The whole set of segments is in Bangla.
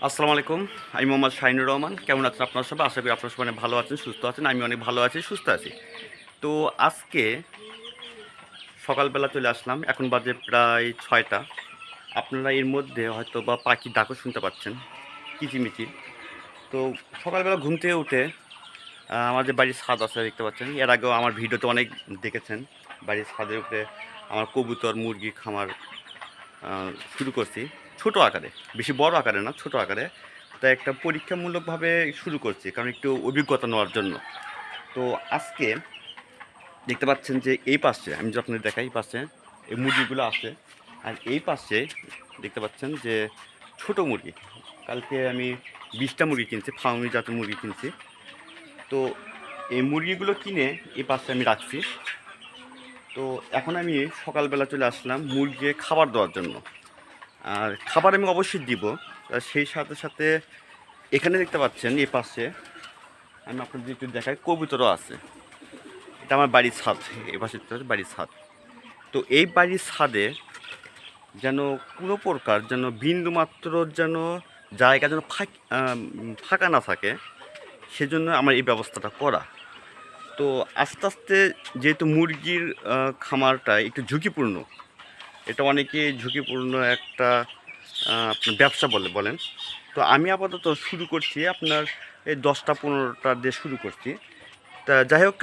আসসালামু আলাইকুম। আমি মোহাম্মদ শাহিনুর রহমান। কেমন আছেন আপনারা সবাই? আশা করি আপনারা সবাই ভালো আছেন, সুস্থ আছেন। আমি অনেক ভালো আছি, সুস্থ আছি। তো আজকে সকালবেলা চলে আসলাম। এখন বাজে প্রায় 6টা। আপনারা এর মধ্যে হয়তো বা পাখির ডাকও শুনতে পাচ্ছেন, কিচিমিচির। তো সকালবেলা ঘুম থেকে উঠে আমার যে বাড়ির ছাদ আছে দেখতে পাচ্ছেন, এর আগেও আমার ভিডিওতে অনেক দেখেছেন। বাড়ির ছাদের উপরে আমার কবুতর, মুরগি খামার শুরু করছি ছোট আকারে, বেশি বড় আকারে না, ছোট আকারে। তাই একটা পরীক্ষামূলকভাবে শুরু করছি, কারণ একটু অভিজ্ঞতা নেওয়ার জন্য। তো আজকে দেখতে পাচ্ছেন যে এই পাশে আমি যদি আপনাদের দেখাই, এই পাশে এই মুরগিগুলো আছে। আর এই পাশে দেখতে পাচ্ছেন যে ছোট মুরগি। কালকে আমি 20টা মুরগি কিনছি, ফার্মি জাতের মুরগি কিনছি। তো এই মুরগিগুলো কিনে এই পাশে আমি রাখছি। তো এখন আমি সকালবেলা চলে আসলাম মুরগিকে খাবার দেওয়ার জন্য। আর খাবার আমি অবশ্যই দিব। সেই সাথে সাথে এখানে দেখতে পাচ্ছেন এই পাশে আমি আপনাদের একটু দেখাই, কবুতরও আছে। এটা আমার বাড়ির ছাদ, এই পাশে দেখতে পাচ্ছেন বাড়ির ছাদ। তো এই বাড়ির ছাদে যেন কোনো প্রকার যেন বিন্দুমাত্র যেন জায়গা যেন ফাঁকা না থাকে, সেজন্য আমার এই ব্যবস্থাটা করা। তো আস্তে আস্তে যেহেতু মুরগির খামারটা একটু ঝুঁকিপূর্ণ, এটা অনেকে ঝুঁকিপূর্ণ একটা আপনার ব্যবসা বলেন। তো আমি আপাতত শুরু করছি আপনার এই 10টা-15টা দিয়ে শুরু করছি। তা যাই হোক,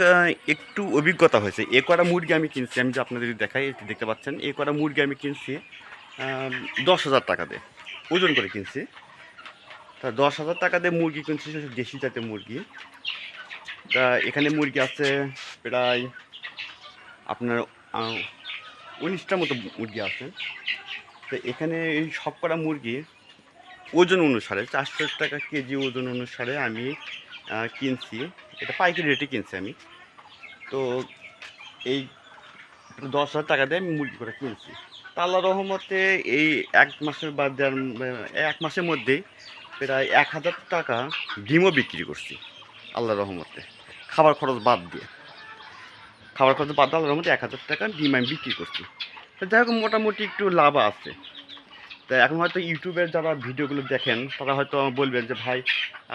একটু অভিজ্ঞতা হয়েছে। এ কটা মুরগি আমি কিনছি, আমি যে আপনাদের দেখাই, দেখতে পাচ্ছেন এ কটা মুরগি আমি কিনছি 10,000 টাকা দিয়ে, ওজন করে কিনছি। তা 10,000 টাকা দিয়ে মুরগি কিনছি, দেশি জাতের মুরগি। তা এখানে মুরগি আছে প্রায় আপনার 19টার মতো মুরগি আছে। তো এখানে এই সব কটা মুরগি ওজন অনুসারে 400 টাকা কেজি ওজন অনুসারে আমি কিনছি। এটা পাইকারি রেটে কিনছি আমি। তো এই 10,000 টাকা দিয়ে আমি মুরগি করে কিনছি। তা আল্লাহর রহমতে এই 1 মাসের বাদ 1 মাসের মধ্যেই প্রায় 1,000 টাকা ডিমও বিক্রি করছি আল্লাহর রহমতে, খাবার খরচ বাদ দিয়ে। খাবার খরচ বাদ দিয়ে আল্লাহর রহমতে 1,000 টাকা ডিম আমি বিক্রি করছি। তো যাই হোক, মোটামুটি একটু লাভ আছে। তা এখন হয়তো ইউটিউবের যারা ভিডিওগুলো দেখেন তারা হয়তো বলবেন যে ভাই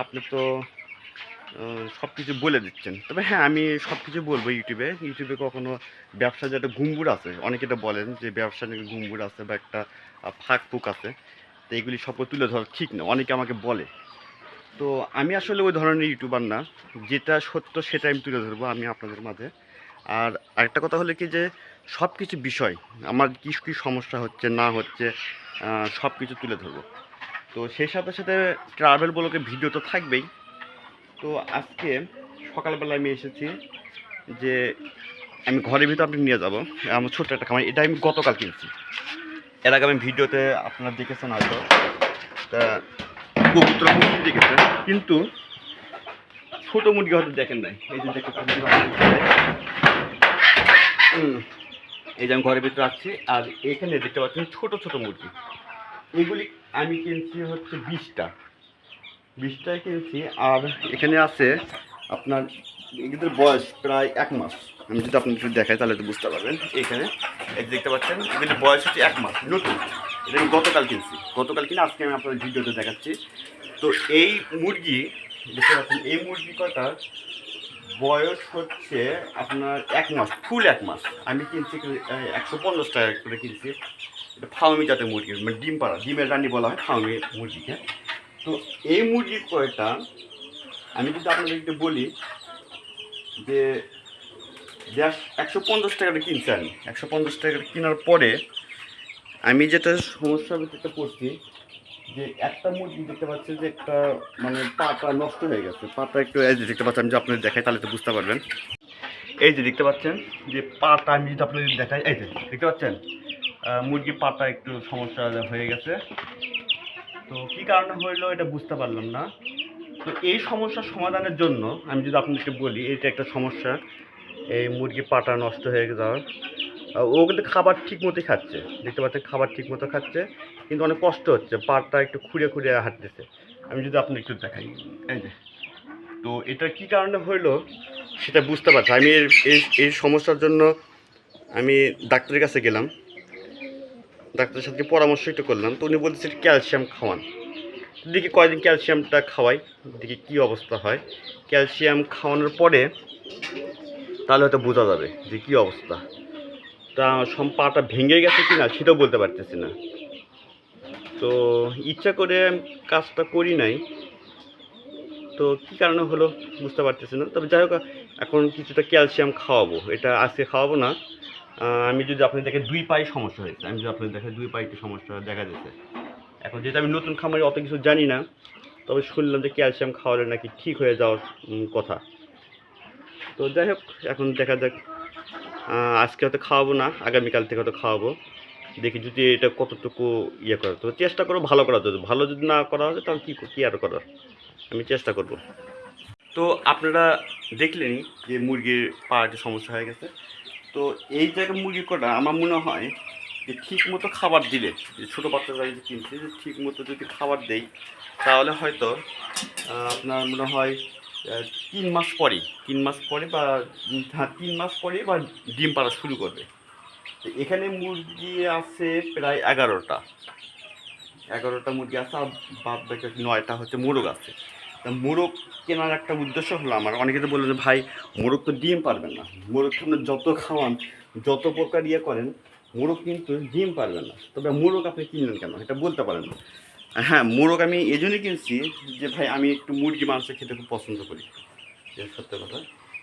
আপনি তো সব কিছু বলে দিচ্ছেন। তবে হ্যাঁ, আমি সব কিছু বলবো ইউটিউবে কখনো ব্যবসা যে একটা ঘুঙুর আছে, অনেকে এটা বলেন যে ব্যবসা নাকি ঘুঙুর আছে বা একটা ফাঁক ফুক আছে। তো এগুলি সব তুলে ধরা ঠিক না, অনেকে আমাকে বলে। তো আমি আসলে ওই ধরনের ইউটিউবার না, যেটা সত্য সেটা আমি তুলে ধরবো আমি আপনাদের মাঝে। আর আরেকটা কথা হলো কি যে সব কিছু বিষয় আমার কী কী সমস্যা হচ্ছে না হচ্ছে সব কিছু তুলে ধরবো। তো সেই সাথে সাথে ট্রাভেল ব্লগে ভিডিও তো থাকবেই। তো আজকে সকালবেলা আমি এসেছি যে আমি ঘরের ভিতরে আপনি নিয়ে যাব আমার ছোট্ট একটা খামার। এটা আমি গতকাল কিনছি, এর আগে আমি ভিডিওতে আপনারা দেখেছেন হয়তো। তা কবুতর মুরগি দেখেছেন, কিন্তু ছোটো মুরগি হয়তো দেখেন নাই। এই যে দেখতে এই যে আমি ঘরের ভিতরে আসছি, আর এখানে দেখতে পাচ্ছেন ছোট ছোট মুরগি। এগুলি আমি কিনছি হচ্ছে 20টায় কিনছি। আর এখানে আছে আপনার এদের বয়স প্রায় 1 মাস। আমি যদি আপনাদের একটু দেখাই তাহলে তো বুঝতে পারবেন। এখানে এই দেখতে পাচ্ছেন এগুলির বয়স হচ্ছে 1 মাস, নতুন। এটা আমি গতকাল কিনছি, গতকাল কিনে আজকে আমি আপনাদের ভিডিওতে দেখাচ্ছি। তো এই মুরগি দেখতে পাচ্ছেন, এই মুরগি কটার বয়স হচ্ছে আপনার 1 মাস, ফুল 1 মাস। আমি কিনছি 150 টাকা করে কিনছি। এটা ফার্মি জাতের মুরগি, মানে ডিম পাড়া, ডিমের রানি বলা হয় ফার্মি মুরগিকে। তো এই মুরগির কয়টা আমি যদি আপনাদের একটু বলি যে 150 টাকাটা কিনছি আমি। 150 টাকা কেনার পরে আমি যেটা সমস্যার ভিতরে পড়ছি যে একটা মুরগি দেখতে পাচ্ছি যে একটা মানে পাটা নষ্ট হয়ে গেছে। পাটা একটু এই যে দেখতে পাচ্ছি, আমি যদি আপনাদের দেখাই তাহলে তো বুঝতে পারবেন। এই যে দেখতে পাচ্ছেন যে পাটা আমি যদি আপনাদের দেখাই, এই যে দেখতে পাচ্ছেন মুরগির পাটা একটু সমস্যা হয়ে গেছে। তো কী কারণে হইলো এটা বুঝতে পারলাম না। তো এই সমস্যার সমাধানের জন্য আমি যদি আপনাদেরকে বলি, এটা একটা সমস্যা, এই মুরগি পাটা নষ্ট হয়ে যাওয়ার। ও কিন্তু খাবার ঠিক মতোই খাচ্ছে, দেখতে পাচ্ছেন খাবার ঠিক মতো খাচ্ছে, কিন্তু অনেক কষ্ট হচ্ছে, পাটা একটু খুঁড়ে খুঁড়ে হাঁটতেছে। আমি যদি আপনি একটু দেখাই, এই যে। তো এটা কী কারণে হইলো সেটা বুঝতে পারছি। আমি এই সমস্যার জন্য আমি ডাক্তারের কাছে গেলাম, ডাক্তারের সাথে পরামর্শ একটু করলাম। তো উনি বলতেছে ক্যালসিয়াম খাওয়ান। দেখি কয়দিন ক্যালসিয়ামটা খাওয়াই, দেখি কী অবস্থা হয়। ক্যালসিয়াম খাওয়ানোর পরে তাহলে হয়তো বোঝা যাবে যে কী অবস্থা। তা পাটা ভেঙে গেছে কি না সেটাও বলতে পারতেছি না। তো ইচ্ছা করে কাজটা করি নাই, তো কী কারণে হলো বুঝতে পারতেছি না। তবে যাই হোক, এখন কিছুটা ক্যালসিয়াম খাওয়াবো, এটা আজকে খাওয়াবো না। আমি যদি আপনাদের দেখে 2 পায়ে সমস্যা হয়েছে, আমি যদি আপনাদের দেখে 2 পায়ে একটু সমস্যা দেখা দিয়েছে। এখন যেহেতু আমি নতুন খামারে অত কিছু জানি না, তবে শুনলাম যে ক্যালসিয়াম খাওয়ালে নাকি ঠিক হয়ে যাওয়ার কথা। তো যাই হোক, এখন দেখা যাক। আজকে হয়তো খাওয়াবো না, আগামীকাল থেকে হয়তো খাওয়াবো। দেখি যদি এটা কতটুকু ইয়ে করে, তো চেষ্টা করবো ভালো করার জন্য। ভালো যদি না করা হয় তাহলে কী আর করার, আমি চেষ্টা করব। তো আপনারা দেখলেনই যে মুরগির পা একটা সমস্যা হয়ে গেছে। তো এই জায়গায় মুরগি কটা আমার মনে হয় যে ঠিক মতো খাবার দিলে, যে ছোটো বাচ্চারা যে কিনছে, যে ঠিক মতো যদি খাবার দেই তাহলে হয়তো আপনার মনে হয় 3 মাস পরেই, 3 মাস পরে বা হ্যাঁ 3 মাস পরে বা ডিম পাড়া শুরু করবে। তো এখানে মুরগি আছে প্রায় 11টা মুরগি আছে, আর বাদ বাকি 9টা হচ্ছে মোরগ আছে। তা মোরগ কেনার একটা উদ্দেশ্য হলো আমার, অনেকে তো বললো যে ভাই মোরগ তো ডিম পারবেন না, মোরগ কিন্তু যত খাওয়ান যত প্রকার ইয়ে করেন মোরগ কিন্তু ডিম পারবেন না। তবে মোরগ আপনি কিনলেন কেন এটা বলতে পারেন না। হ্যাঁ, মোরগ আমি এই জন্যই কিনছি যে ভাই আমি একটু মুরগি মাংস খেতে খুব পছন্দ করি, সত্য কথা।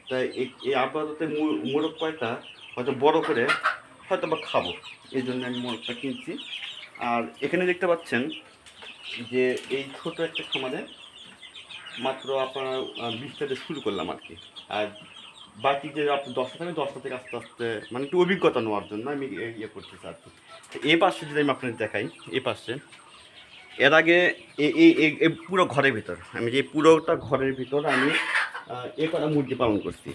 তাই এই আপাতত মোরগ কয়টা হয়তো বড় করে হয়তো বা খাবো, এই জন্য আমি মোরগটা কিনছি। আর এখানে দেখতে পাচ্ছেন যে এই ছোট একটা খামারে মাত্র আপনার 20টা দিয়ে শুরু করলাম আর কি। আর বাকি যে আপনি 10টা থেকে আস্তে আস্তে মানে একটু অভিজ্ঞতা নেওয়ার জন্য আমি ইয়ে করতেছি আর কি। এই পাশে যদি আমি আপনাদের দেখাই, এই পাশে এর আগে এই পুরো ঘরের ভিতর, আমি যে পুরোটা ঘরের ভিতর আমি এ কটা মুরগি পালন করছি।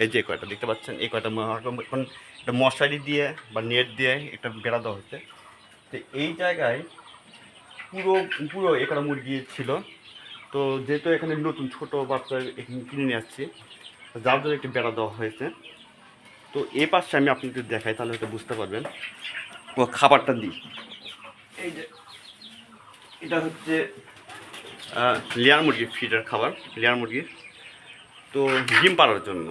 এই যে কয়টা দেখতে পাচ্ছেন, এই কয়টা এখন একটা মশারি দিয়ে বা নেট দিয়ে একটা বেড়া দেওয়া হয়েছে। তো এই জায়গায় পুরো পুরো এ কটা মুরগি ছিল। তো যেহেতু এখানে নতুন ছোটো বাচ্চা এখানে কিনে নিয়ে আসছি, যার জন্য একটি বেড়া দেওয়া হয়েছে। তো এই পাশে আমি আপনাদের দেখাই তাহলে হয়তো বুঝতে পারবেন। ও খাবারটা দিই, এই যে এটা হচ্ছে লেয়ার মুরগির ফিডের খাবার, লেয়ার মুরগির। তো ডিম পাড়ার জন্য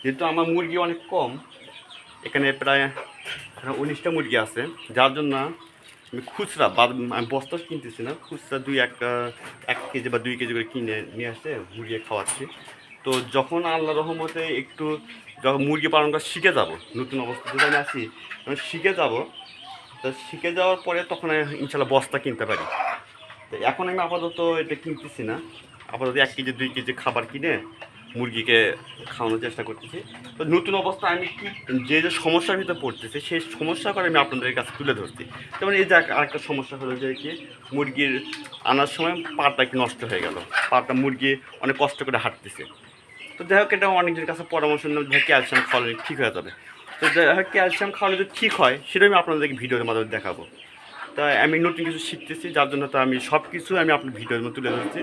যেহেতু আমার মুরগি অনেক কম, এখানে প্রায় 19টা মুরগি আছে, যার জন্য আমি খুচরা আমি বস্তা কিনতেছি না, খুচরা 1 কেজি বা 2 কেজি করে কিনে নিয়ে আসে মুরগি খাওয়াচ্ছি। তো যখন আল্লাহ রহমতে একটু যখন মুরগি পালন করা শিখে যাব, নতুন অবস্থা যদি আমি আসি তখন শিখে যাব, তো শিখে যাওয়ার পরে তখন ইনশাল্লাহ বস্তা কিনতে পারি। তো এখন আমি আপাতত এটা কিনতেছি না, আপাতত 1 কেজি 2 কেজি খাবার কিনে মুরগিকে খাওয়ানোর চেষ্টা করতেছি। তো নতুন অবস্থা আমি কি যে সমস্যার ভিতরে পড়তেছি সেই সমস্যা করে আমি আপনাদের কাছে তুলে ধরছি। যেমন এই যে আরেকটা সমস্যা হলো যে কি মুরগির আনার সময় পাটা কি নষ্ট হয়ে গেল, পাটা মুরগি অনেক কষ্ট করে হাঁটতেছে। তো যাই হোক, এটা অনেকজনের কাছে পরামর্শ নিলাম যে ক্যালসিয়াম খাওয়ালে ঠিক হয়ে যাবে। তো যাই হোক, ক্যালসিয়াম খাওয়ালে যদি ঠিক হয় সেটাই আমি আপনাদেরকে ভিডিওর মাধ্যমে দেখাবো। তাই আমি নতুন কিছু শিখতেছি, যার জন্য তো আমি সব কিছু আমি আপনার ভিডিওর মধ্যে তুলে ধরছি।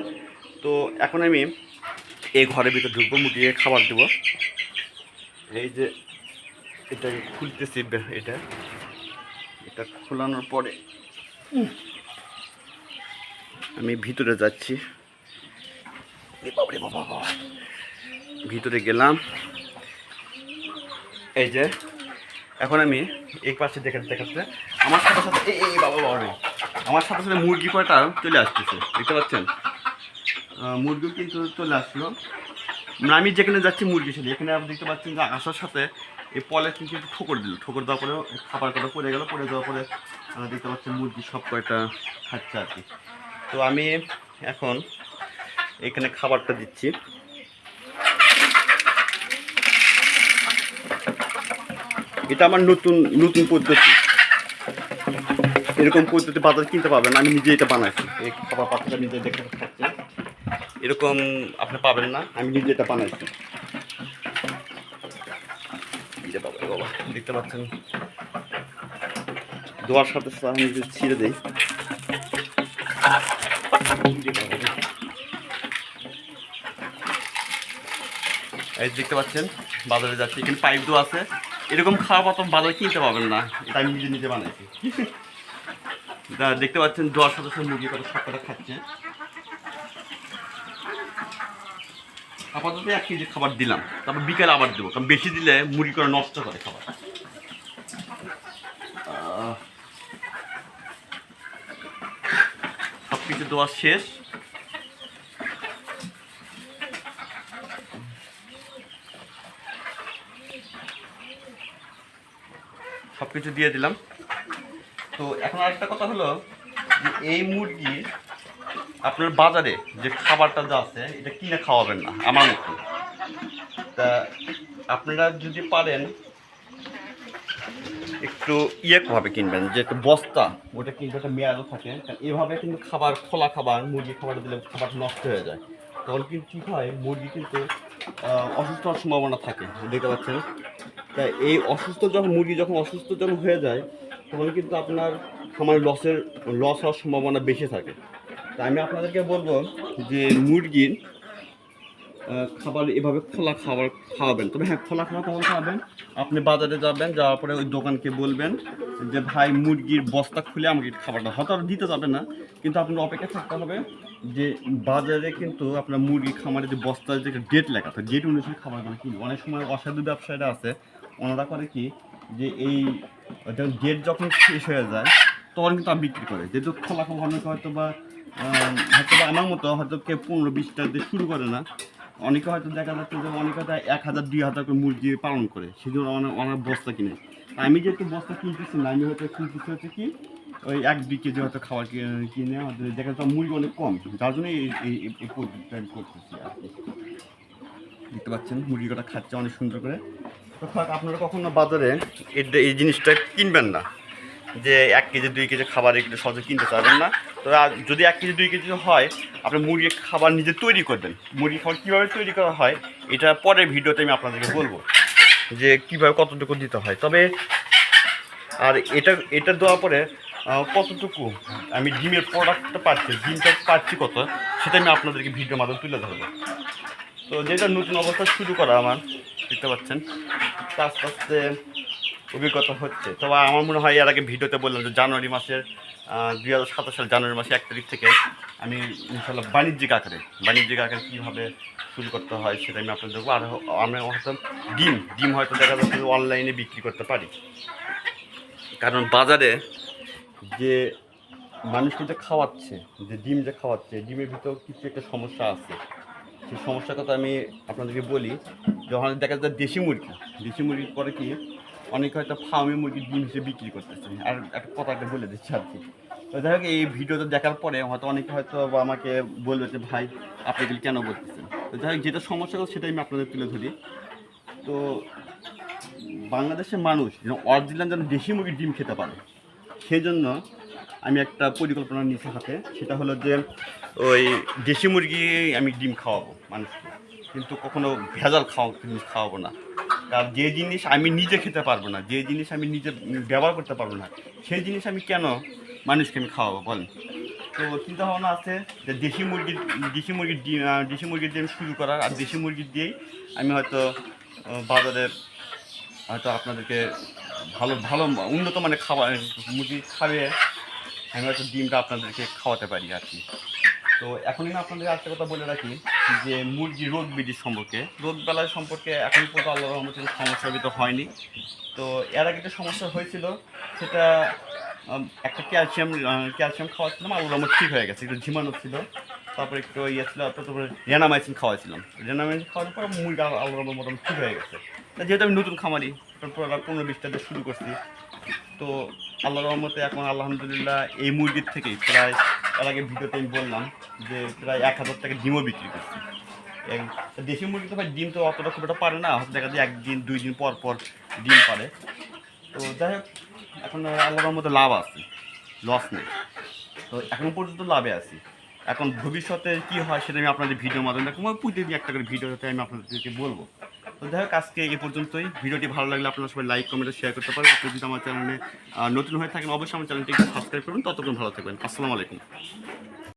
তো এখন আমি এই ঘরের ভিতরে ঢুকবো, মুরগিকে খাবার দেবো। এই যে এটা খুলতেছি, এটা খোলানোর পরে আমি ভিতরে যাচ্ছি। ভিতরে গেলাম। এই যে এখন আমি এই পাশে দেখাচ্ছে আমার সাথে সাথে এই বাবা আমার সাথে সাথে মুরগি কয়টা চলে আসতেছে, দেখতে পাচ্ছেন মুরগিও কিন্তু চলে আসলো। মানে আমি যেখানে যাচ্ছি মুরগি ছিল, এখানে আপনি দেখতে পাচ্ছেন যে আসার সাথে এই পলের কিন্তু ঠোকর দিল, ঠোকর দেওয়ার পরে খাবার কটা পড়ে গেল, পড়ে যাওয়ার পরে দেখতে পাচ্ছেন মুরগি সব কয়টা খাচ্ছে আর কি। তো আমি এখন এখানে খাবারটা দিচ্ছি। এটা আমার নতুন পদ্ধতি, এরকম পদ্ধতি বাজার কিনতে পাবেন, আমি নিজে এটা বানাইছি। এই খাবার পাত্রটা নিজে দেখতে পাচ্ছেন, এরকম আপনি পাবেন না, আমি নিজে এটা বানাইছি। বাবা দেখতে পাচ্ছেন দোয়ার সাথে আমি যদি ছিঁড়ে দিই, এই দেখতে পাচ্ছেন বাজারে যাচ্ছে, এখানে পাইপ দেওয়া আছে। এরকম খাওয়া পাত্র বাজারে কিনতে পাবেন না, এটা আমি নিজে বানাইছি। দেখতে পাচ্ছেন 10 সদস্য মুরগি কত সবকটা খাচ্ছে। আপাতত 1 কেজি খাবার দিলাম, তারপর বিকেলে আবার দেবো, কারণ বেশি দিলে মুরগি করে নষ্ট করে খাবার। সব কিছু দেওয়া শেষ। সব কিছু দিয়ে দিলাম। তো এখন আরেকটা কথা হলো যে এই মুরগি আপনার বাজারে যে খাবারটা যা আছে এটা কিনে খাওয়াবেন না আমার মতো। তা আপনারা যদি পারেন একটু ভাবে কিনবেন, যে একটু বস্তা ওটা কিন্তু একটা মেয়াদও থাকে। কারণ এভাবে কিন্তু খাবার খোলা খাবার মুরগি খাবার দিলে খাবার নষ্ট হয়ে যায়, তখন কিন্তু কী হয় মুরগি কিন্তু অসুস্থ হওয়ার সম্ভাবনা থাকে, দেখতে পাচ্ছেন। তাই এই মুরগি যখন অসুস্থ হয়ে যায় তখন কিন্তু আপনার খামার লস হওয়ার সম্ভাবনা বেশি থাকে। তাই আমি আপনাদেরকে বলবো যে মুরগির খাবার এভাবে খোলা খাবার খাওয়াবেন। তবে হ্যাঁ, খোলা খাবার কখন খাওয়াবেন, আপনি বাজারে যাবেন, যাওয়ার পরে ওই দোকানকে বলবেন যে ভাই মুরগির বস্তা খুলে আমাকে খাবারটা হয়তো দিতে যাবে না, কিন্তু আপনার অপেক্ষা থাকতে হবে যে বাজারে কিন্তু আপনার মুরগি খামারে যে বস্তার যে ডেট লেখা থাকে, ডেট অনুযায়ী খাবারগুলো কিনবে। অনেক সময় অসাধু ব্যবসায়ীরা আছে, ওনারা করে কি যে এই ডেট যখন শেষ হয়ে যায় তখন কিন্তু বিক্রি করে। যেহেতু খোলা খাবার অনেকে হয়তো বা আমার মতো হয়তো কেউ 15-20টা দিয়ে শুরু করে না, অনেকে হয়তো দেখা যাচ্ছে যে অনেকে হয়তো 1000-2000 করে মুরগি পালন করে, সেই জন্য অনেক বস্তা কিনে। আমি যেহেতু বস্তা কিনতেছি না, আমি হয়তো কিনতেছি হচ্ছে কি ওই 1-2 কেজি হয়তো খাবার কিনে, হয়তো দেখা যাচ্ছে মুরগি অনেক কম, যার জন্য এই পদ্ধতিটা আমি করতেছি আর কি। দেখতে পাচ্ছেন মুরগি কটা খাচ্ছে অনেক সুন্দর করে। তো আপনারা কখনো বাজারে এই জিনিসটা কিনবেন না, যে 1 কেজি 2 কেজি খাবার এগুলো সহজে কিনতে চাইবেন না। তো যদি 1 কেজি 2 কেজি হয়, আপনি মুরগির খাবার নিজে তৈরি করবেন। মুরগির খাবার কীভাবে তৈরি করা হয় এটা পরের ভিডিওতে আমি আপনাদেরকে বলবো, যে কীভাবে কতটুকু দিতে হয়। তবে আর এটা দেওয়ার পরে কতটুকু আমি ডিমের প্রোডাক্টটা ডিমটা পাচ্ছি কত, সেটা আমি আপনাদেরকে ভিডিওর মাধ্যমে তুলে ধরবো। তো যেটা নতুন অবস্থা শুরু করা আমার, দেখতে পাচ্ছেন আস্তে আস্তে অভিজ্ঞতা হচ্ছে। তবে আমার মনে হয় এর আগে ভিডিওতে বললাম যে জানুয়ারি মাসের 2027 সাল জানুয়ারি মাসের 1 তারিখ থেকে আমি ইনশাল্লাহ বাণিজ্যিক আকারে কীভাবে শুরু করতে হয় সেটা আমি আপনাদের দেখবো। আর আমরা হয়তো ডিম হয়তো দেখা যাচ্ছে অনলাইনে বিক্রি করতে পারি, কারণ বাজারে যে মানুষকে যে খাওয়াচ্ছে, যে ডিম যে খাওয়াচ্ছে, ডিমের ভিতর কিছু একটা সমস্যা আছে। সেই সমস্যার কথা আমি আপনাদেরকে বলি। যখন দেখা যায় দেশি মুরগির পরে কি অনেকে হয়তো ফার্মি মুরগির ডিম হিসেবে বিক্রি করতেছে। আর একটা কথাটা বলে দিচ্ছি আর কি। তো যাই হোক, এই ভিডিওটা দেখার পরে হয়তো অনেকে হয়তো আমাকে বলবে যে ভাই আপনি এগুলি কেন বলতেছেন। তো যাই হোক, যেটা সমস্যা সেটাই আমি আপনাদের তুলে ধরি। তো বাংলাদেশের মানুষ যেন অরিজিনাল যেন দেশি মুরগির ডিম খেতে পারে, সেই জন্য আমি একটা পরিকল্পনা নিয়েছি হাতে। সেটা হলো যে ওই দেশি মুরগি আমি ডিম খাওয়াবো মানুষকে, কিন্তু কখনো ভেজাল জিনিস খাওয়াবো না। কারণ যে জিনিস আমি নিজে খেতে পারবো না, যে জিনিস আমি নিজে ব্যবহার করতে পারবো না, সেই জিনিস আমি কেন মানুষকে আমি খাওয়াবো বলেন। তো চিন্তা ভাবনা আছে যে দেশি মুরগির ডিম শুরু করার, আর দেশি মুরগির দিয়েই আমি হয়তো বাজারে হয়তো আপনাদেরকে ভালো উন্নত মানের খাবার মুরগি খাইয়ে আমি হয়তো ডিমটা আপনাদেরকে খাওয়াতে পারি আর কি। তো এখন আমি আপনাদের একটা কথা বলে রাখি যে মুরগি রোগ বেলায় সম্পর্কে এখন পর্যন্ত আল্লাহর রহমতে সমস্যার ভিতর হয়নি। তো এর আগে একটা সমস্যা হয়েছিল, সেটা একটা ক্যালসিয়াম খাওয়াচ্ছিলাম, আল্লাহর রহমত ঠিক হয়ে গেছে। একটু ঝিমানো ছিল, তারপরে একটু ছিল, তারপরে রেনামাইসিন খাওয়াচ্ছিলাম। রেনামাইসিন খাওয়ানোর পর মুরগি আল্লাহর রহমত মোটামুটি ঠিক হয়ে গেছে। যেহেতু আমি নতুন খামারি, 15-20টা দিয়ে শুরু করছি, তো আল্লাহর রহমতে এখন আলহামদুলিল্লাহ এই মুরগির থেকেই প্রায়, এর আগে ভিডিওতে আমি বললাম যে প্রায় 1000 টাকা ডিমও বিক্রি করছি। দেশি মুরগি তো ভাই ডিম তো অতটা খুব একটা পারে না, হয়তো দেখা যায় 1-2 দিন পর ডিম পারে। তো যাই হোক, এখন আল্লাহর রহমতে লাভ আছে, লস নেই। তো এখনো পর্যন্ত লাভে আছি। এখন ভবিষ্যতে কী হয় সেটা আমি আপনাদের ভিডিওর মাধ্যমে দেখবো, প্রতিদিন একটা করে ভিডিওতে আমি আপনাদেরকে বলবো। তো যাই হোক, আজকে এই পর্যন্তই। ভিডিওটি ভালো লাগলে আপনারা সবাই লাইক কমেন্ট শেয়ার করতে পারেন। আপনি যদি আমার চ্যানেলে নতুন হয়ে থাকেন অবশ্যই আমার চ্যানেলটি সাবস্ক্রাইব করবেন। ততক্ষণ ভালো থাকবেন। আসসালামু আলাইকুম।